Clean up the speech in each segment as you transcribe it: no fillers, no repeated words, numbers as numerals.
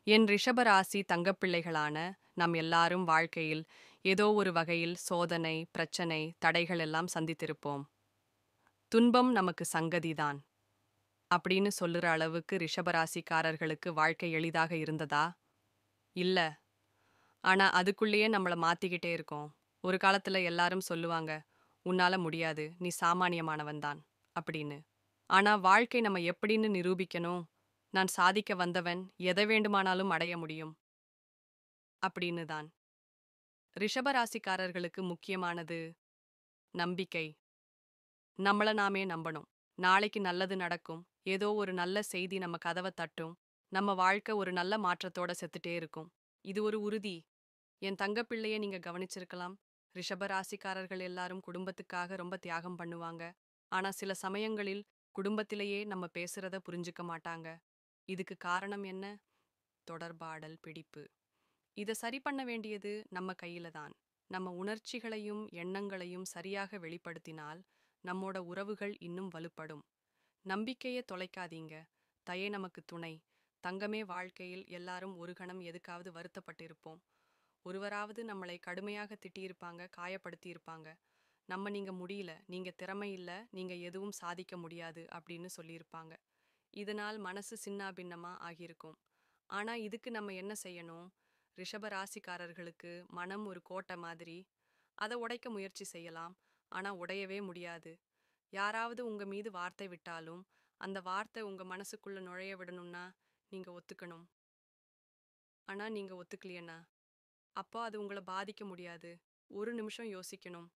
என் ரிஷபராசி தங்கப்பிள்ளைகளான நம் எல்லாரும் வாழ்க்கையில் ஏதோ ஒரு வகையில் சோதனை, பிரச்சனை, தடைகள் எல்லாம் சந்தித்திருப்போம். துன்பம் நமக்கு சங்கதிதான் அப்படின்னு சொல்லுற அளவுக்கு ரிஷபராசிக்காரர்களுக்கு வாழ்க்கை எளிதாக இருந்ததா? இல்ல. ஆனா அதுக்குள்ளேயே நம்மள மாத்திக்கிட்டே இருக்கோம். ஒரு காலத்துல எல்லாரும் சொல்லுவாங்க, உன்னால முடியாது, நீ சாமானியமானவன்தான் அப்படின்னு. ஆனா வாழ்க்கை நம்ம எப்படின்னு நிரூபிக்கணும்? நான் சாதிக்க வந்தவன், எதை வேண்டுமானாலும் அடைய முடியும் அப்படின்னு தான். ரிஷபராசிக்காரர்களுக்கு முக்கியமானது நம்பிக்கை. நம்மள நாமே நம்பணும். நாளைக்கு நல்லது நடக்கும். ஏதோ ஒரு நல்ல செய்தி நம்ம கதவ தட்டும். நம்ம வாழ்க்கை ஒரு நல்ல மாற்றத்தோட செத்துட்டே இருக்கும். இது ஒரு உறுதி. என் தங்கப்பிள்ளைய நீங்க கவனிச்சிருக்கலாம். ரிஷபராசிக்காரர்கள் எல்லாரும் குடும்பத்துக்காக ரொம்ப தியாகம் பண்ணுவாங்க. ஆனா சில சமயங்களில் குடும்பத்திலேயே நம்ம பேசுறத புரிஞ்சுக்க மாட்டாங்க. இதுக்கு காரணம் என்ன? தொடர்பாடல், பிடிப்பு. இத சரி பண்ண வேண்டியது நம்ம கையில தான். நம்ம உணர்ச்சிகளையும் எண்ணங்களையும் சரியாக வெளிப்படுத்தினால் நம்மோட உறவுகள் இன்னும் வலுப்படும். நம்பிக்கையை தொலைக்காதீங்க. தயே நமக்கு துணை. தங்கமே வாழ்க்கையில் எல்லாரும் ஒரு கணம் எதுக்காவது வருத்தப்பட்டிருப்போம். ஒருவராவது நம்மளை கடுமையாக திட்டியிருப்பாங்க, காயப்படுத்தியிருப்பாங்க. நீங்க முடியல, நீங்க திறமை இல்ல, நீங்க எதுவும் சாதிக்க முடியாது அப்படின்னு சொல்லியிருப்பாங்க. இதனால் மனசு சின்னாபின்னமா ஆகியிருக்கும். ஆனா இதுக்கு நம்ம என்ன செய்யணும்? ரிஷப ராசிக்காரர்களுக்கு மனம் ஒரு கோட்டை மாதிரி. அதை உடைக்க முயற்சி செய்யலாம். ஆனா உடையவே முடியாது. யாராவது உங்க மீது வார்த்தை விட்டாலும் அந்த வார்த்தை உங்க மனசுக்குள்ள நுழைய விடணும்னா நீங்க ஒத்துக்கணும். ஆனா நீங்க ஒத்துக்கலையேன்னா அப்போ அது உங்களை பாதிக்க முடியாது. ஒரு நிமிஷம் யோசிக்கணும்.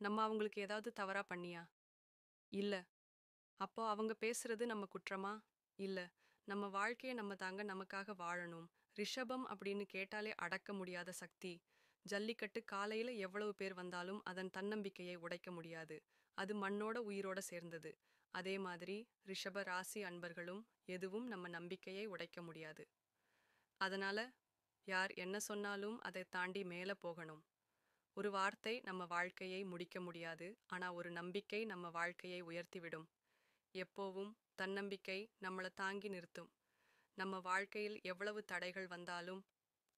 நம்ம அவங்களுக்கு ஏதாவது தவறா பண்ணியா? இல்ல. அப்போ அவங்க பேசுறது நம்ம குற்றமா? இல்ல. நம்ம வாழ்க்கைய நம்ம தாங்க நமக்காக வாழணும். ரிஷபம் அப்படின்னு கேட்டாலே அடக்க முடியாத சக்தி. ஜல்லிக்கட்டு காலையில எவ்வளவு பேர் வந்தாலும் அதன் தன்னம்பிக்கையை உடைக்க முடியாது. அது மண்ணோட உயிரோட சேர்ந்தது. அதே மாதிரி ரிஷப ராசி அன்பர்களும் எதுவும் நம்ம நம்பிக்கையை உடைக்க முடியாது. அதனால யார் என்ன சொன்னாலும் அதை தாண்டி மேல போகணும். ஒரு வார்த்தை நம்ம வாழ்க்கையை முடிக்க முடியாது. ஆனா ஒரு நம்பிக்கை நம்ம வாழ்க்கையை உயர்த்திவிடும். எப்போவும் தன்னம்பிக்கை நம்மள தாங்கி நிறுத்தும். நம்ம வாழ்க்கையில் எவ்வளவு தடைகள் வந்தாலும்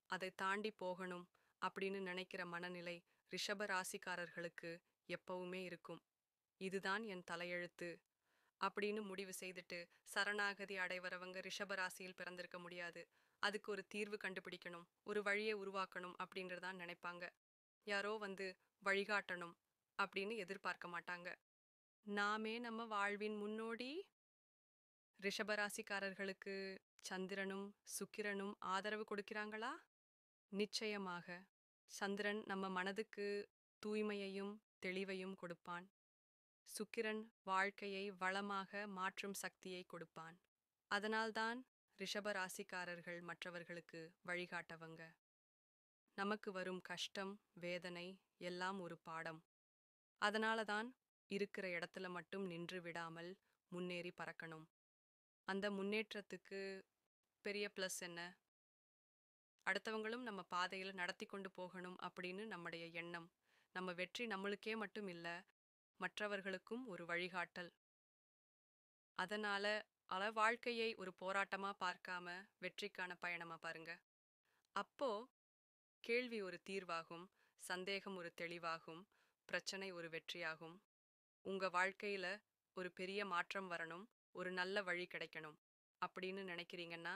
அதை தாண்டி போகணும் அப்படின்னு நினைக்கிற மனநிலை ரிஷப ராசிக்காரர்களுக்கு எப்பவுமே இருக்கும். இதுதான் என் தலையெழுத்து அப்படின்னு முடிவு செய்துட்டு சரணாகதி அடைவரவங்க ரிஷப ராசியில் பிறந்திருக்க முடியாது. அதுக்கு ஒரு தீர்வு கண்டுபிடிக்கணும், ஒரு வழியை உருவாக்கணும் அப்படின்றதான் நினைப்பாங்க. யாரோ வந்து வழிகாட்டணும் அப்படின்னு எதிர்பார்க்க மாட்டாங்க. நாமே நம்ம வாழ்வின் முன்னோடி. ரிஷபராசிக்காரர்களுக்கு சந்திரனும் சுக்கிரனும் ஆதரவு கொடுக்கிறாங்களா? நிச்சயமாக. சந்திரன் நம்ம மனதுக்கு தூய்மையையும் தெளிவையும் கொடுப்பான். சுக்கிரன் வாழ்க்கையை வளமாக மாற்றும் சக்தியை கொடுப்பான். அதனால்தான் ரிஷபராசிக்காரர்கள் மற்றவர்களுக்கு வழிகாட்டவங்க. நமக்கு வரும் கஷ்டம், வேதனை எல்லாம் ஒரு பாடம். அதனால தான் இருக்கிற இடத்துல மட்டும் நின்று விடாமல் முன்னேறி பறக்கணும். அந்த முன்னேற்றத்துக்கு பெரிய ப்ளஸ் என்ன? அடுத்தவங்களும் நம்ம பாதையில நடத்தி கொண்டு போகணும் அப்படின்னு நம்முடைய எண்ணம். நம்ம வெற்றி நம்மளுக்கே மட்டும் இல்ல, மற்றவர்களுக்கும் ஒரு வழிகாட்டல். அதனால வாழ்க்கையை ஒரு போராட்டமா பார்க்காம வெற்றிக்கான பயணமா பாருங்க. அப்போ கேள்வி ஒரு தீர்வாகும், சந்தேகம் ஒரு தெளிவாகும், பிரச்சனை ஒரு வெற்றியாகும். உங்க வாழ்க்கையில ஒரு பெரிய மாற்றம் வரணும், ஒரு நல்ல வழி கிடைக்கணும் அப்படின்னு நினைக்கிறீங்கன்னா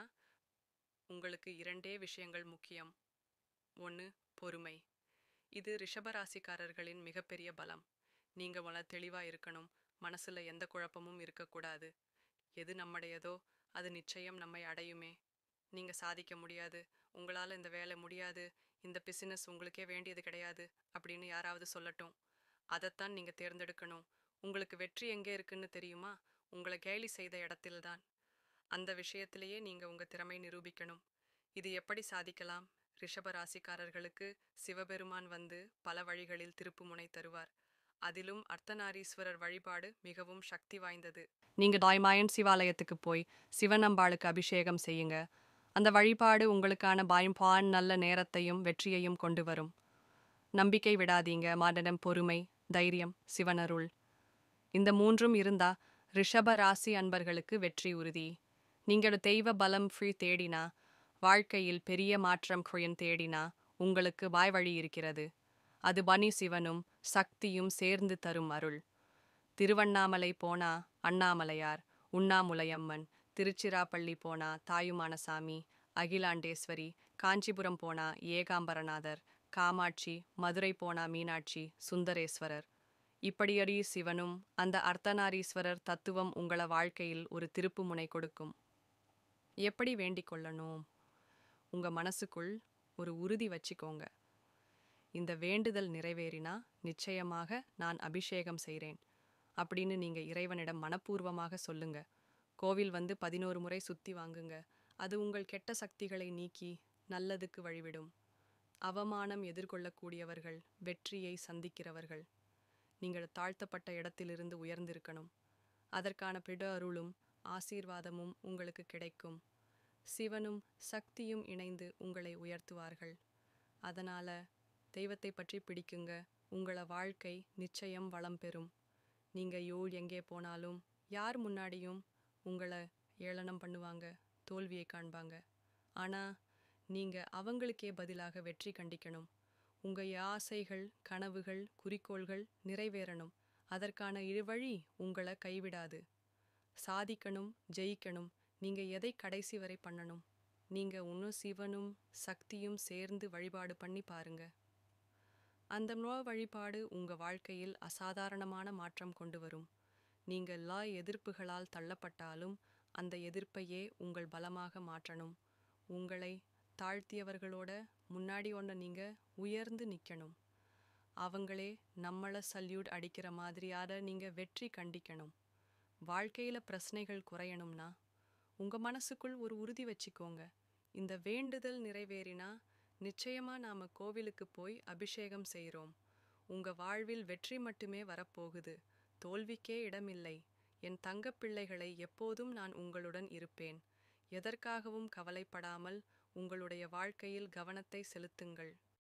உங்களுக்கு இரண்டே விஷயங்கள் முக்கியம். ஒன்று, பொறுமை. இது ரிஷபராசிக்காரர்களின் மிகப்பெரிய பலம். நீங்க தெளிவா இருக்கணும். மனசுல எந்த குழப்பமும் இருக்கக்கூடாது. எது நம்முடையதோ அது நிச்சயம் நம்மை அடையுமே. நீங்க சாதிக்க முடியாது, உங்களால இந்த வேலை முடியாது, இந்த பிசினஸ் உங்களுக்கே வேண்டியது கிடையாது அப்படின்னு யாராவது சொல்லட்டும். அதைத்தான் நீங்க தேர்ந்தெடுக்கணும். உங்களுக்கு வெற்றி எங்கே இருக்குன்னு தெரியுமா? உங்களை கேலி செய்த இடத்தில்தான். அந்த விஷயத்திலேயே நீங்க உங்க திறமை நிரூபிக்கணும். இது எப்படி சாதிக்கலாம்? ரிஷப ராசிக்காரர்களுக்கு சிவபெருமான் வந்து பல வழிகளில் திருப்புமுனை தருவார். அதிலும் அர்த்தநாரீஸ்வரர் வழிபாடு மிகவும் சக்தி வாய்ந்தது. நீங்க தாய்மாயன் சிவாலயத்துக்கு போய் சிவனம்பாளுக்கு அபிஷேகம் செய்யுங்க. அந்த வழிபாடு உங்களுக்கான பயம்பான் நல்ல நேரத்தையும் வெற்றியையும் கொண்டு வரும். நம்பிக்கை விடாதீங்க. மனனம், பொறுமை, தைரியம், சிவனருள், இந்த மூன்றும் இருந்தா ரிஷப ராசி அன்பர்களுக்கு வெற்றி உறுதி. நீங்களோட தெய்வ பலம் ஃப்ரீ தேடினா வாழ்க்கையில் பெரிய மாற்றம் தேடினா உங்களுக்கு வாய்வழி இருக்கிறது. அது பனி சிவனும் சக்தியும் சேர்ந்து தரும் அருள். திருவண்ணாமலை போனா அண்ணாமலையார், உண்ணாமுலையம்மன், திருச்சிராப்பள்ளி போனா தாயுமானசாமி, அகிலாண்டேஸ்வரி, காஞ்சிபுரம் போனா ஏகாம்பரநாதர், காமாட்சி, மதுரை போனா மீனாட்சி, சுந்தரேஸ்வரர். இப்படியொரு சிவனும் அந்த அர்த்தநாரீஸ்வரர் தத்துவம் உங்கள வாழ்க்கையில் ஒரு திருப்பு முனை கொடுக்கும். எப்படி வேண்டிக் கொள்ளணும்? உங்க மனசுக்குள் ஒரு உறுதி வச்சுக்கோங்க. இந்த வேண்டுதல் நிறைவேறினா நிச்சயமாக நான் அபிஷேகம் செய்கிறேன் அப்படின்னு நீங்க இறைவனிடம் மனப்பூர்வமாக சொல்லுங்க. கோவில் வந்து 11 முறை சுத்தி வாங்குங்க. அது உங்கள் கெட்ட சக்திகளை நீக்கி நல்லதுக்கு வழிவிடும். அவமானம் எதிர்கொள்ளக்கூடியவர்கள் வெற்றியை சந்திக்கிறவர்கள். நீங்கள் தாழ்த்தப்பட்ட இடத்திலிருந்து உயர்ந்திருக்கணும். அதற்கான பிட அருளும் ஆசீர்வாதமும் உங்களுக்கு கிடைக்கும். சிவனும் சக்தியும் இணைந்து உங்களை உயர்த்துவார்கள். அதனால தெய்வத்தை பற்றி பிடிக்குங்க. உங்கள வாழ்க்கை நிச்சயம் வளம் பெறும். நீங்க எங்கே போனாலும் யார் முன்னாடியும் உங்களை ஏளனம் பண்ணுவாங்க, தோல்வியை காண்பாங்க. ஆனா நீங்க அவங்களுக்கே பதிலாக வெற்றி கண்டிக்கணும். உங்க ஆசைகள், கனவுகள், குறிக்கோள்கள் நிறைவேறணும். அதற்கான வழி உங்களை கைவிடாது. சாதிக்கணும், ஜெயிக்கணும். நீங்க எதை கடைசி வரை பண்ணணும்? நீங்க இன்னும் சிவனும் சக்தியும் சேர்ந்து வழிபாடு பண்ணி பாருங்க. அந்த வழிபாடு உங்க வாழ்க்கையில் அசாதாரணமான மாற்றம் கொண்டு வரும். நீங்க எல்லா எதிர்ப்புகளால் தள்ளப்பட்டாலும் அந்த எதிர்ப்பையே உங்கள் பலமாக மாற்றணும். உங்களை தாழ்த்தியவர்களோட முன்னாடி நீங்க உயர்ந்து நிற்கணும். அவங்களே நம்மள சல்யூட் அடிக்கிற மாதிரியாத நீங்க வெற்றி கண்டிக்கணும். வாழ்க்கையில பிரச்சனைகள் குறையணும்னா உங்க மனசுக்குள் ஒரு உறுதி வச்சுக்கோங்க. இந்த வேண்டுதல் நிறைவேறினா நிச்சயமா நாம கோவிலுக்கு போய் அபிஷேகம் செய்கிறோம். உங்க வாழ்வில் வெற்றி மட்டுமே வரப்போகுது. தோல்விக்கே இடமில்லை. என் தங்கப் பிள்ளைகளை, எப்போதும் நான் உங்களுடன் இருப்பேன். எதற்காகவும் கவலைப்படாமல் உங்களுடைய வாழ்க்கையில் கவனத்தை செலுத்துங்கள்.